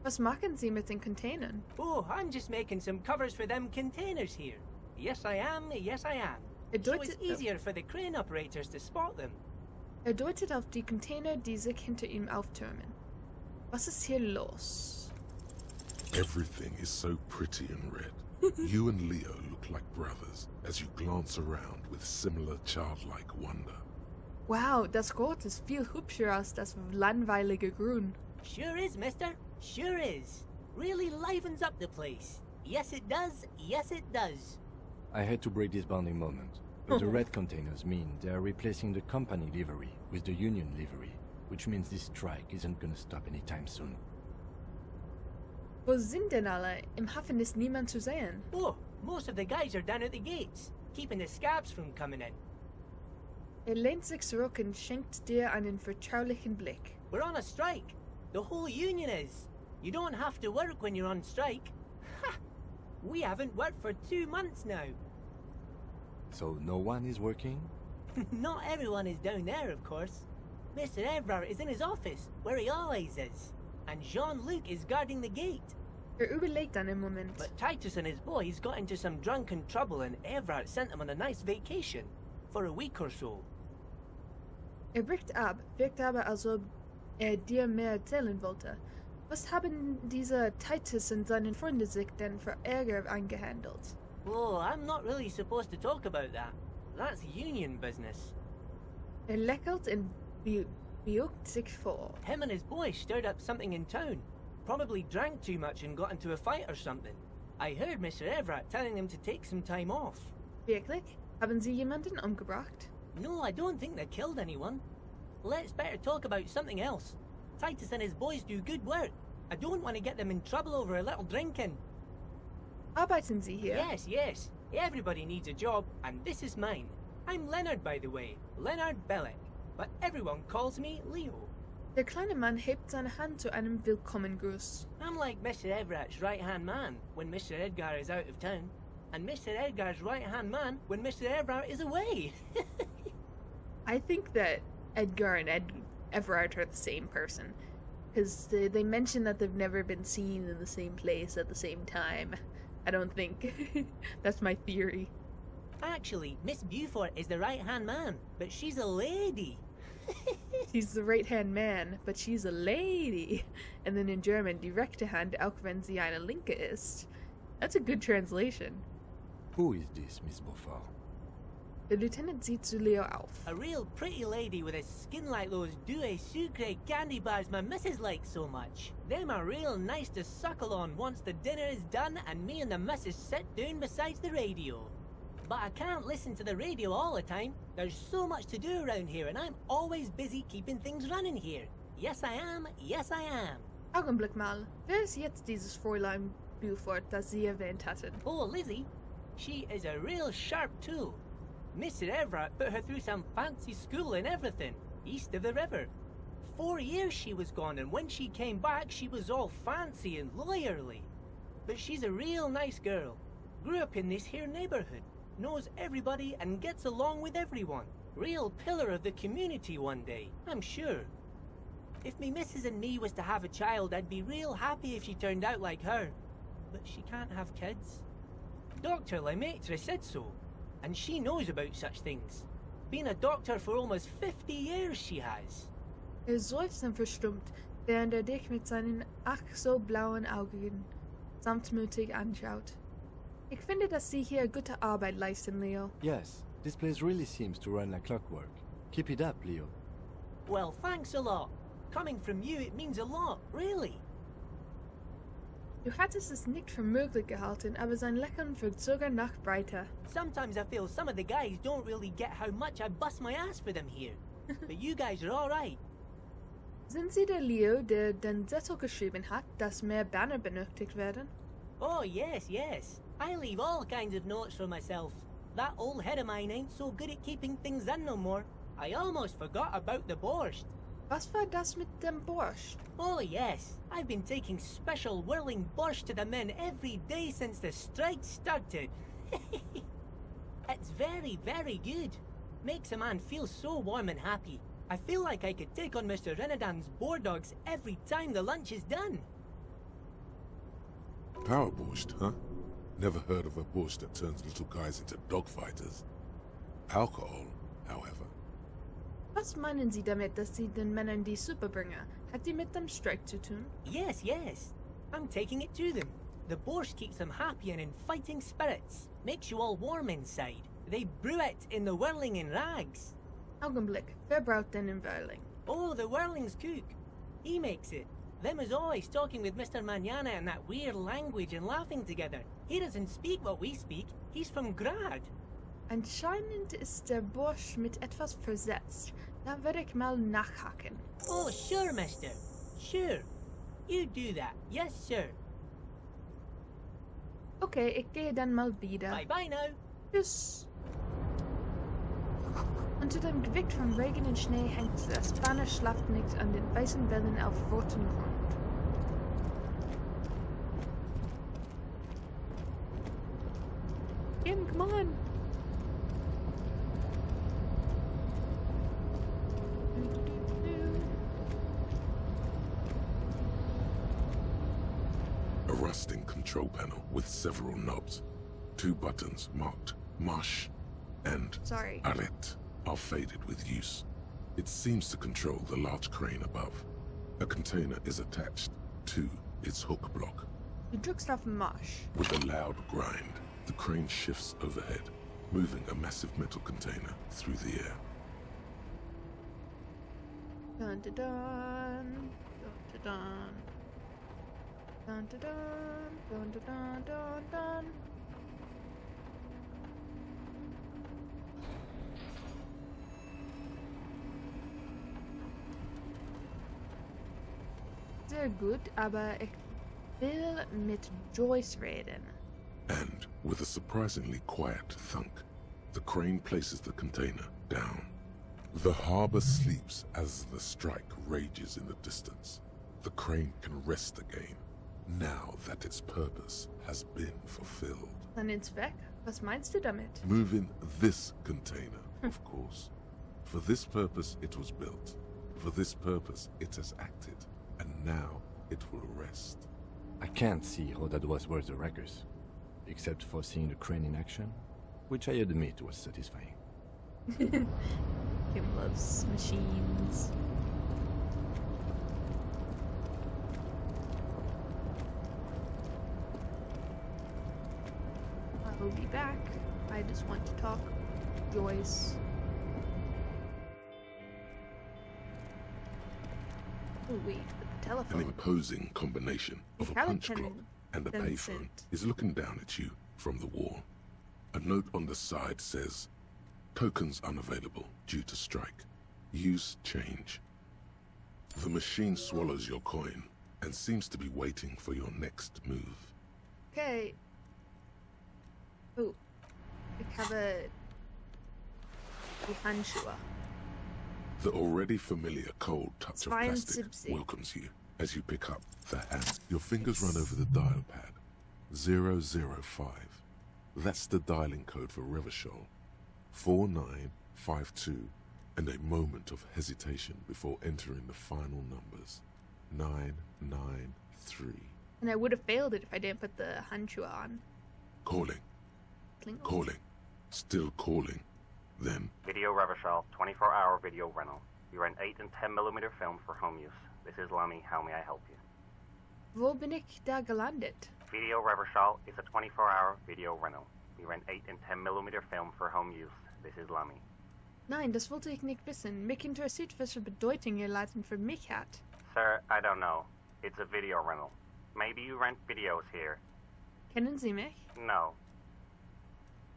Was machen Sie mit den Containern? Oh, I'm just making some covers for them containers here. Yes, I am. Yes, I am. So it's easier for the crane operators to spot them. Deutet auf die Container, die sich hinter ihm auftürmen. Was ist hier los? Everything is so pretty and red. You and Leo look like brothers as you glance around with similar childlike wonder. Wow, das Rot ist viel hübscher als das langweilige Grün. Sure is, mister. Sure is. Really livens up the place. Yes, it does. Yes, it does. I hate to break this bonding moment, but the red containers mean they are replacing the company livery with the union livery, which means this strike isn't gonna stop anytime soon. Wo sind denn alle? Im Hafen ist niemand zu sehen. Oh, most of the guys are down at the gates, keeping the scabs from coming in. Lehnt sich zurück und schenkt dir einen vertraulichen Blick. We're on a strike. The whole union is. You don't have to work when you're on strike. Ha! We haven't worked for 2 months now. So no one is working? Not everyone is down there, of course. Mr. Evrard is in his office, where he always is. And Jean-Luc is guarding the gate. Überlegt einen Moment. But Titus and his boys got into some drunken trouble and Evrard sent them on a nice vacation. For a week or so. Bricht ab, wirkt aber, als ob dir mehr erzählen wollte. Was haben diese Titus und seine Freunde sich denn für Ärger eingehandelt? Oh, I'm not really supposed to talk about that. That's union business. Lächelt und beugt sich vor. Him and his boys stirred up something in town. Probably drank too much and got into a fight or something. I heard Mr. Everett telling them to take some time off. Wirklich? Haben Sie jemanden umgebracht? No, I don't think they killed anyone. Let's better talk about something else. Titus and his boys do good work. I don't want to get them in trouble over a little drinking. Arbeiten Sie hier? Yes, yes. Everybody needs a job, and this is mine. I'm Leonard, by the way. Leonard Bellick. But everyone calls me Leo. Der kleine Mann hebt seine Hand zu einem Willkommengruß. I'm like Mr. Everett's right-hand man when Mr. Edgar is out of town, and Mr. Edgar's right-hand man when Mr. Everett is away. I think that Edgar and Everett are the same person. Because they mention that they've never been seen in the same place at the same time. I don't think. That's my theory. Actually, Miss Beaufort is the right-hand man, but she's a lady. He's the right-hand man, but she's a lady. And then in German, die rechte Hand, auch wenn sie eine Linke ist. That's a good translation. Who is this, Miss Beaufort? Der Lieutenant sieht zu Leo auf. A real pretty lady with a skin like those Douai Sucre candy bars my missus likes so much. Them are real nice to suckle on once the dinner is done and me and the missus sit down beside the radio. But I can't listen to the radio all the time. There's so much to do around here and I'm always busy keeping things running here. Yes, I am. Yes, I am. Augenblick mal. Wer ist jetzt dieses Fräulein Beaufort, das Sie erwähnt hatten? Oh, Lizzie. She is a real sharp tool. Mr. Everett put her through some fancy school and everything, east of the river. 4 years she was gone, and when she came back, she was all fancy and lawyerly. But she's a real nice girl. Grew up in this here neighborhood, knows everybody and gets along with everyone. Real pillar of the community one day, I'm sure. If me missus and me was to have a child, I'd be real happy if she turned out like her. But she can't have kids. Dr. Lemaitre said so. And she knows about such things. Been a doctor for almost 50 years, she has. Seufzt und verstummt, während dich mit seinen ach so blauen Augen sanftmütig anschaut. Ich finde, dass Sie hier gute Arbeit leisten, Leo. Yes, this place really seems to run like clockwork. Keep it up, Leo. Well, thanks a lot. Coming from you, it means a lot, really. Du hattest es nicht für möglich gehalten, aber sein Lächeln wird sogar noch breiter. Sometimes I feel some of the guys don't really get how much I bust my ass for them here. But you guys are alright. Sind Sie der Leo, der den Zettel geschrieben hat, dass mehr Banner benötigt werden? Oh, yes, yes. I leave all kinds of notes for myself. That old head of mine ain't so good at keeping things in no more. I almost forgot about the borscht. Was war das mit dem Borscht? Oh, yes. I've been taking special whirling borscht to the men every day since the strike started. It's very, very good. Makes a man feel so warm and happy. I feel like I could take on Mr. Renadan's boar dogs every time the lunch is done. Power borscht, huh? Never heard of a borscht that turns little guys into dogfighters. Alcohol, however. Was meinen Sie damit, dass Sie den Männern die Suppe bringen? Hat die mit dem Streik zu tun? Yes, yes. I'm taking it to them. The borscht keeps them happy and in fighting spirits. Makes you all warm inside. They brew it in the whirling in rags. Augenblick, wer braut denn in Whirling? Oh, the whirling's cook. He makes it. Them is always talking with Mr. Manana in that weird language and laughing together. He doesn't speak what we speak. He's from Grad. Anscheinend ist der Borscht mit etwas versetzt. Da werde ich mal nachhaken. Oh, sure, mister. Sure. You do that. Yes, sir. Okay, ich gehe dann mal wieder. Bye-bye now. Tschüss. Unter dem Gewicht von Regen und Schnee hängt das Banner schlaft nicht an den weißen Wellen auf rotem Grund. Kim, come on! A rusting control panel with several knobs. 2 buttons marked Marsch and Sorry. Arrête are faded with use. It seems to control the large crane above. A container is attached to its hook block. Du drückst auf Marsch. With a loud grind, the crane shifts overhead, moving a massive metal container through the air. Dun dun dun. Dun dun dun. Dun dun dun. Dun dun dun dun. Sehr gut, aber ich will mit Joyce reden. And, with a surprisingly quiet thunk, the crane places the container down. The harbor sleeps as the strike rages in the distance. The crane can rest again, now that its purpose has been fulfilled. Dann ins Weg? Was meinst du damit? Moving this container, of course. For this purpose it was built. For this purpose it has acted. And now it will rest. I can't see how that was worth the wreckers, except for seeing the crane in action, which I admit was satisfying. Kim loves machines. I will be back. I just want to talk. Joyce. Oh wait, the An telephone. imposing combination of a punch clock and a payphone is looking down at you from the wall. A note on the side says, "Tokens unavailable due to strike. Use change." The machine swallows your coin and seems to be waiting for your next move. Okay. Oh, ik habe die Handschuhe. The already familiar cold touch of plastic 72. welcomes you as you pick up the hand. Your fingers run over the dial pad. 005. That's the dialing code for Revachol. 4952. And a moment of hesitation before entering the final numbers. 993. And I would have failed it if I didn't put the Handschuhe on. Calling. Klingel. Calling. Still calling. Then, Video Revachol, 24-hour video rental. You rent 8 and 10mm film for home use. This is Lamy. How may I help you? Wo bin ich da gelandet? Video Revachol is a 24-hour video rental. We rent 8 and 10mm film for home use. This is Lamy. Nein, das wollte ich nicht wissen. Mich interessiert, welche Bedeutung ihr Latin für mich hat. Sir, I don't know. It's a video rental. Maybe you rent videos here. Kennen Sie mich? No.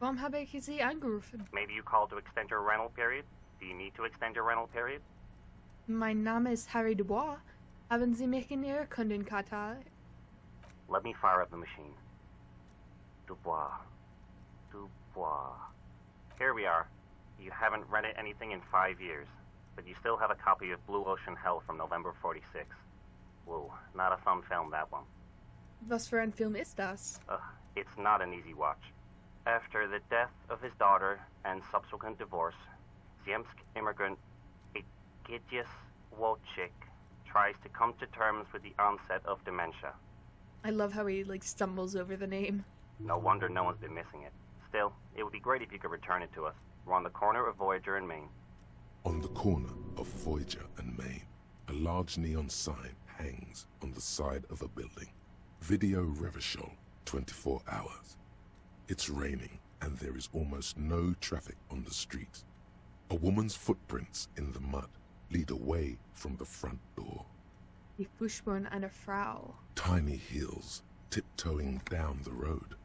Warum habe ich Sie angerufen? Maybe you called to extend your rental period? Do you need to extend your rental period? Mein Name ist Harry Dubois. Haben Sie mich in Ihrer Kundenkarte? Let me fire up the machine. Dubois. Dubois. Here we are. You haven't rented anything in 5 years, but you still have a copy of Blue Ocean Hell from November 46. Whoa, not a fun film, that one. Was für ein Film ist das? It's not an easy watch. After the death of his daughter and subsequent divorce, Ziemsk immigrant Egidius Wojcik tries to come to terms with the onset of dementia. I love how he, like, stumbles over the name. No wonder no one's been missing it. Still, it would be great if you could return it to us. We're on the corner of Voyager and Main. On the corner of Voyager and Main, a large neon sign hangs on the side of a building. Video Revachol, 24 hours. It's raining and there is almost no traffic on the streets. A woman's footprints in the mud lead away from the front door. Die Fußspuren einer Frau. Tiny heels tiptoeing down the road.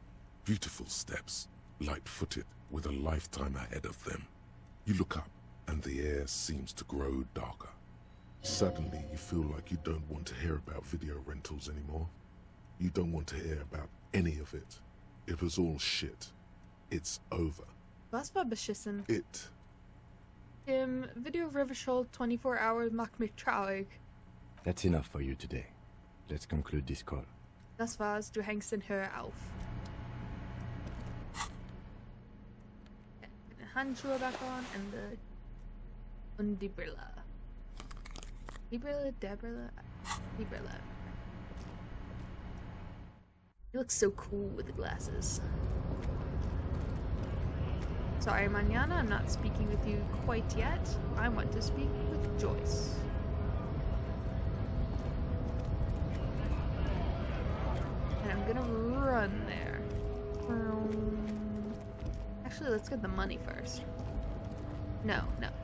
Beautiful steps, light-footed with a lifetime ahead of them. You look up and the air seems to grow darker. Suddenly you feel like you don't want to hear about video rentals anymore. You don't want to hear about any of it. It was all shit. It's over. Was war beschissen? It. Video Revachol 24 Hours macht mich traurig. That's enough for you today. Let's conclude this call. Das war's, du hängst den Hörer auf. The Handschuhe back on and die Brille. Die Brille, der Brille, die Brille. He looks so cool with the glasses. Sorry, Manana, I'm not speaking with you quite yet. I want to speak with Joyce. And I'm gonna run there. Actually, let's get the money first. No,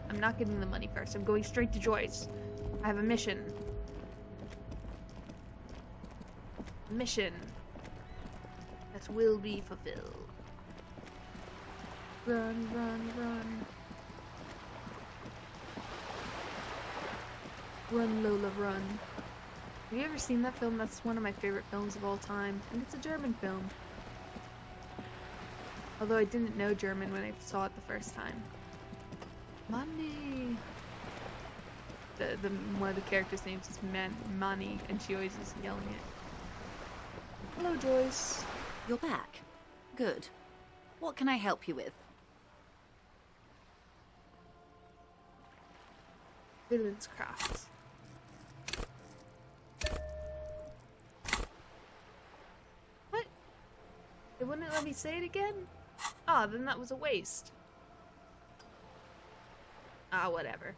I'm not getting the money first. I'm going straight to Joyce. I have a mission. Mission that will be fulfilled. Run, run, run. Run, Lola, run. Have you ever seen that film? That's one of my favorite films of all time, and it's a German film. Although I didn't know German when I saw it the first time. Money. One of the characters' names is Manny, and she always is yelling it. Hello, Joyce. You're back. Good. What can I help you with? Willenskraft. What? They wouldn't let me say it again? Ah, then that was a waste. Ah, whatever.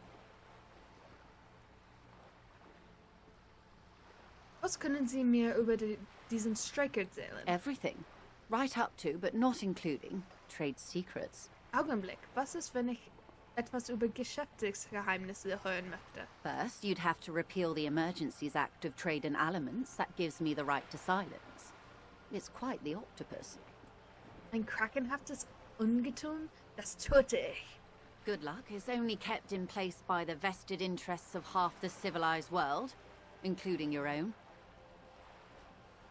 Was können Sie mir über diesen Streik erzählen? Everything. Right up to, but not including, trade secrets. Augenblick, was ist, wenn ich etwas über Geschäftsgeheimnisse hören möchte? First, you'd have to repeal the Emergencies Act of Trade in Elements. That gives me the right to silence. It's quite the octopus. Ein krakenhaftes Ungetüm? Das tut ich. Good luck is only kept in place by the vested interests of half the civilized world, including your own.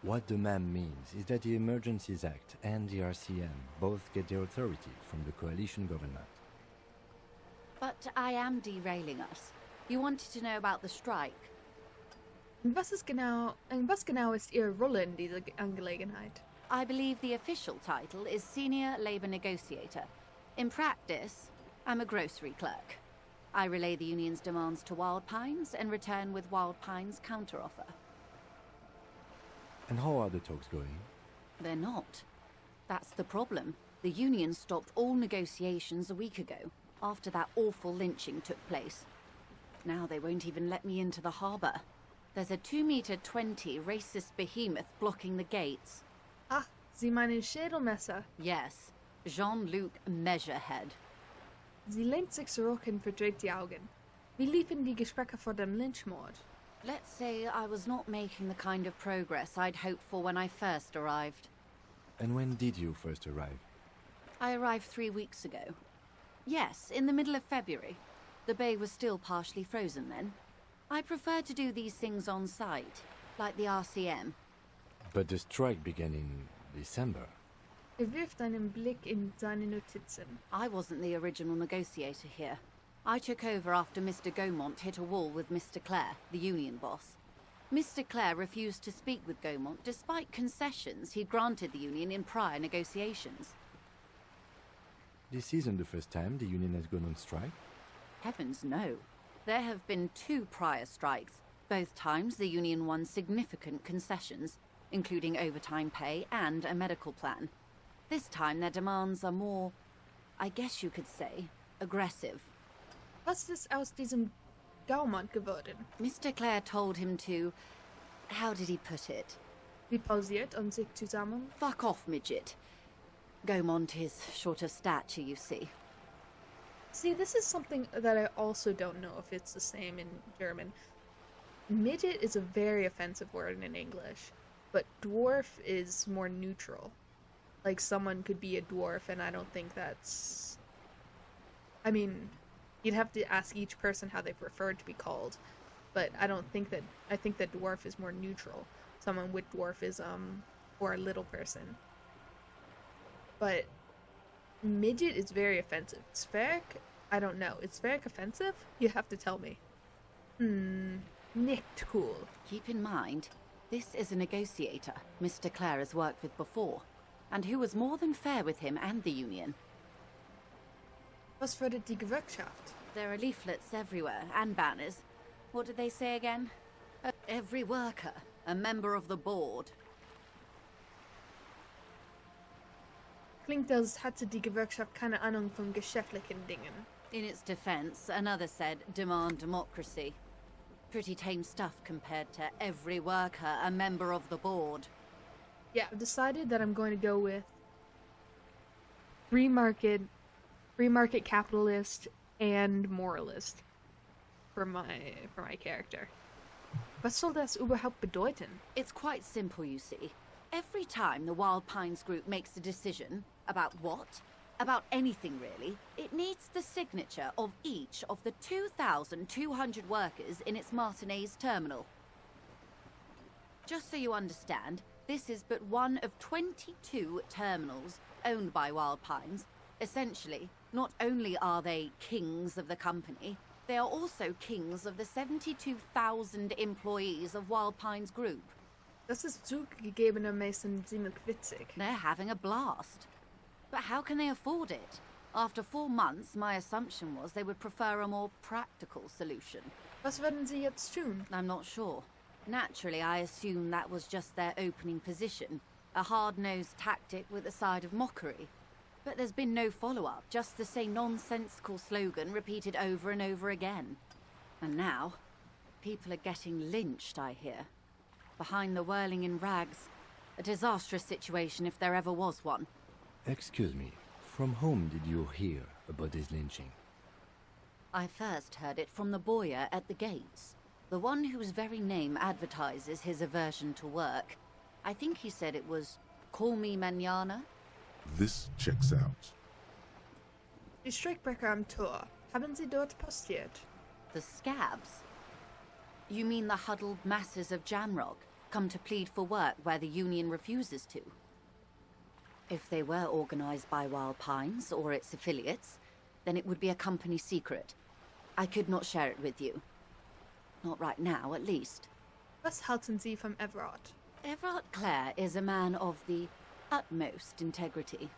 What the ma'am means is that the Emergencies Act and the RCM both get their authority from the coalition government. But I am derailing us. You wanted to know about the strike. Und was genau ist Ihre Rolle in dieser Angelegenheit? I believe the official title is Senior Labor Negotiator. In practice, I'm a grocery clerk. I relay the union's demands to Wild Pines and return with Wild Pines' counteroffer. And how are the talks going? They're not. That's the problem. The union stopped all negotiations a week ago, after that awful lynching took place. Now they won't even let me into the harbour. There's a 2-meter-20 racist behemoth blocking the gates. Ach, Sie meinen Schädelmesser. Yes, Jean-Luc Measurehead. Sie lehnt sich zurück und verdreht die Augen. Wie liefen die Gespräche vor dem Lynchmord? Let's say I was not making the kind of progress I'd hoped for when I first arrived. And when did you first arrive? I arrived 3 weeks ago. Yes, in the middle of February. The bay was still partially frozen then. I prefer to do these things on site, like the RCM. But the strike began in December. Wirft einen Blick in seine Notizen. I wasn't the original negotiator here. I took over after Mr. Gaumont hit a wall with Mr. Clare, the union boss. Mr. Clare refused to speak with Gaumont despite concessions he'd granted the union in prior negotiations. This isn't the first time the union has gone on strike. Heavens no. There have been 2 prior strikes. Both times the union won significant concessions, including overtime pay and a medical plan. This time their demands are more, I guess you could say, aggressive. Was ist aus diesem Gaumann geworden? Mr. Clare told him to... how did he put it? Wie pausiert sich zusammen? Fuck off, midget. Gaumont is short of stature, you see. See, this is something that I also don't know if it's the same in German. Midget is a very offensive word in English, but dwarf is more neutral. Like, someone could be a dwarf, and I don't think that's... I mean, you'd have to ask each person how they prefer to be called, but I don't think that... I think that dwarf is more neutral. Someone with dwarf is, or a little person. But midget is very offensive. Spheric? I don't know. Is spheric offensive? You have to tell me. Nicht cool. Keep in mind, this is a negotiator Mr. Clare has worked with before, and who was more than fair with him and the union. Was fördert die Gewerkschaft? There are leaflets everywhere, and banners. What did they say again? Every worker, a member of the board. Klingt, als hatte die Gewerkschaft keine Ahnung von geschäftlichen Dingen. In its defense, another said, demand democracy. Pretty tame stuff compared to every worker, a member of the board. Yeah, I've decided that I'm going to go with free market capitalist, and moralist for my character. Was soll das überhaupt bedeuten? It's quite simple, you see. Every time the Wild Pines group makes a decision about what? About anything, really, it needs the signature of each of the 2,200 workers in its Martinez terminal. Just so you understand, this is but one of 22 terminals owned by Wild Pines. Essentially, not only are they kings of the company, they are also kings of the 72,000 employees of Wild Pines Group. Das ist zugegebenermaßen ziemlich witzig. They're having a blast. But how can they afford it? After 4 months, my assumption was they would prefer a more practical solution. Was werden sie jetzt tun? I'm not sure. Naturally, I assume that was just their opening position, a hard-nosed tactic with a side of mockery. But there's been no follow-up, just the same nonsensical slogan repeated over and over again. And now, people are getting lynched, I hear. Behind the whirling in rags. A disastrous situation if there ever was one. Excuse me, from whom did you hear about this lynching? I first heard it from the bowyer at the gates. The one whose very name advertises his aversion to work. I think he said it was, "Call me mañana." This checks out. Die Streikbrecher am Tor. Haben sie dort postiert? The scabs? You mean the huddled masses of Jamrock, come to plead for work where the union refuses to? If they were organized by Wild Pines or its affiliates, then it would be a company secret. I could not share it with you. Not right now, at least. Was halten Sie vom Everard? Everard Clare is a man of the utmost integrity.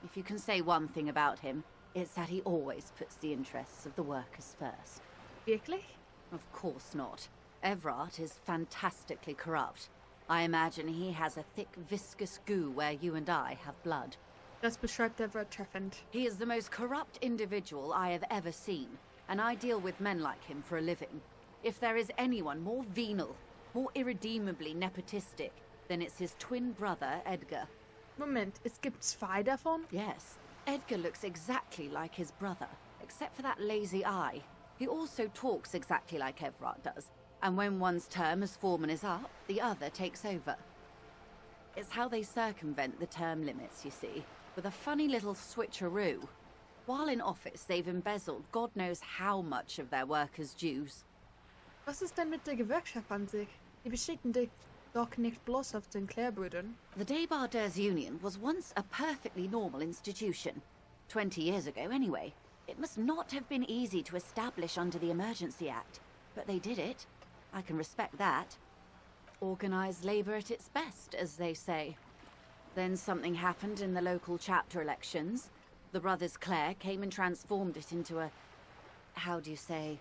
If you can say one thing about him, it's that he always puts the interests of the workers first. Wirklich? Of course not. Everard is fantastically corrupt. I imagine he has a thick, viscous goo where you and I have blood. Das beschreibt Everard treffend. He is the most corrupt individual I have ever seen, and I deal with men like him for a living. If there is anyone more venal, more irredeemably nepotistic, then it's his twin brother, Edgar. Moment, es gibt zwei davon? Yes. Edgar looks exactly like his brother, except for that lazy eye. He also talks exactly like Everard does, and when one's term as foreman is up, the other takes over. It's how they circumvent the term limits, you see, with a funny little switcheroo. While in office, they've embezzled God knows how much of their workers' dues. Was ist denn mit der Gewerkschaft an sich? Die besteht doch nicht bloß auf den Clare-Brüdern. The Debardeurs Union was once a perfectly normal institution. 20 years ago, anyway. It must not have been easy to establish under the Emergency Act, but they did it. I can respect that. Organised labour at its best, as they say. Then something happened in the local chapter elections. The brothers Clare came and transformed it into a... how do you say?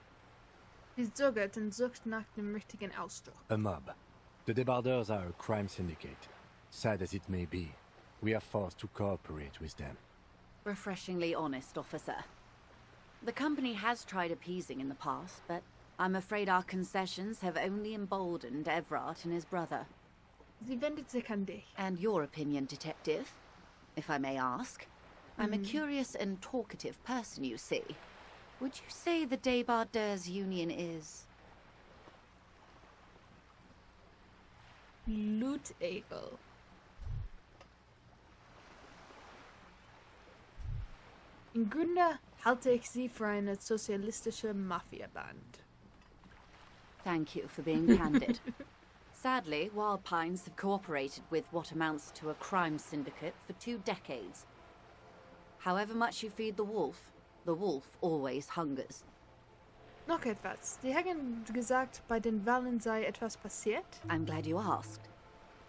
Sie zögert und sucht nach dem richtigen Ausdruck. A mob. The Debardeurs are a crime syndicate. Sad as it may be, we are forced to cooperate with them. Refreshingly honest, officer. The company has tried appeasing in the past, but I'm afraid our concessions have only emboldened Evrart and his brother. Sie wendet sich an dich. And your opinion, detective, if I may ask? I'm a curious and talkative person, you see. Would you say the Debardeurs Union is... Blutegel. Im Grunde halte ich sie für eine sozialistische Mafia-Band. Thank you for being candid. Sadly, Wild Pines have cooperated with what amounts to a crime syndicate for 2 decades. However much you feed the wolf always hungers. Noch etwas. Sie haben gesagt, bei den Wahlen sei etwas passiert? I'm glad you asked.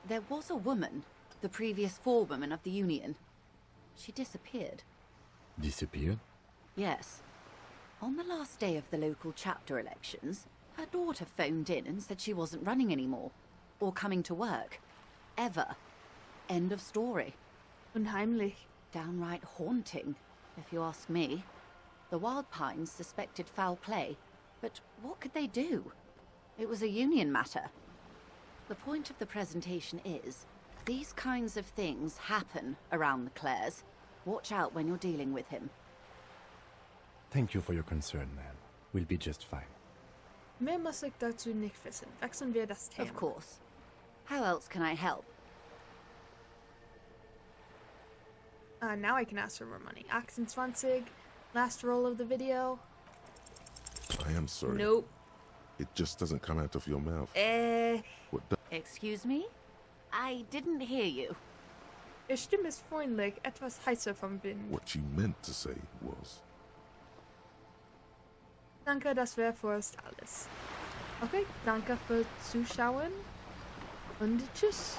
There was a woman, the previous forewoman of the Union. She disappeared. Disappeared? Yes. On the last day of the local chapter elections, her daughter phoned in and said she wasn't running anymore. Or coming to work. Ever. End of story. Unheimlich. Downright haunting, if you ask me. The Wild Pines suspected foul play, but what could they do? It was a union matter. The point of the presentation is, these kinds of things happen around the Clares. Watch out when you're dealing with him. Thank you for your concern, ma'am. We'll be just fine. Mehr muss ich dazu nicht wissen. Wechseln wir das Thema. Of course. How else can I help? Now I can ask for more money. 28. Last roll of the video. I am sorry. Nope. It just doesn't come out of your mouth. What the? Excuse me? I didn't hear you. Ihre Stimme ist freundlich, etwas heißer vom Wind. What you meant to say was. Danke, das wäre vorerst alles. Okay, danke fürs Zuschauen und tschüss.